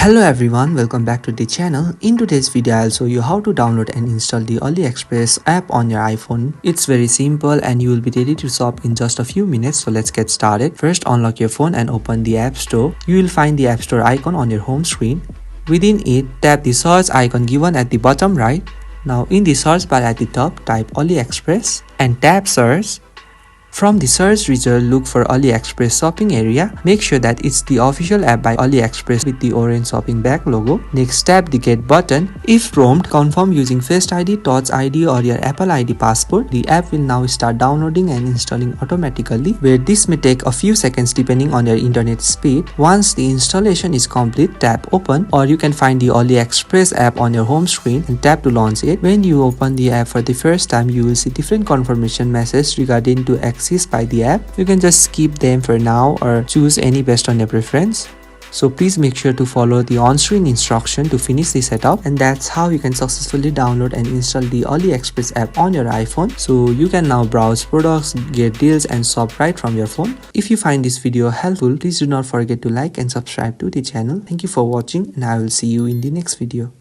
Hello everyone, welcome back to the channel. In today's video, I'll show you how to download and install the AliExpress app on your iPhone. It's very simple and you will be ready to shop in just a few minutes. So let's get started. First, unlock your phone and open the App Store. You will find the App Store icon on your home screen. Within it, tap the search icon given at the bottom right. Now in the search bar at the top, type AliExpress and tap search. From the search result, look for AliExpress shopping area. Make sure that it's the official app by AliExpress with the orange shopping bag logo. Next, tap the get button. If prompt, confirm using Face ID, Touch ID or your Apple ID passport. The app will now start downloading and installing automatically, where this may take a few seconds depending on your internet speed. Once the installation is complete, tap open, or you can find the AliExpress app on your home screen and tap to launch it. When you open the app for the first time, you will see different confirmation messages regarding to access by the app. You can just skip them for now or choose any based on your preference. So please make sure to follow the on-screen instruction to finish the setup, and that's how you can successfully download and install the AliExpress app on your iPhone. So you can now browse products, get deals and shop right from your phone. If you find this video helpful, please do not forget to like and subscribe to the channel. Thank you for watching and I will see you in the next video.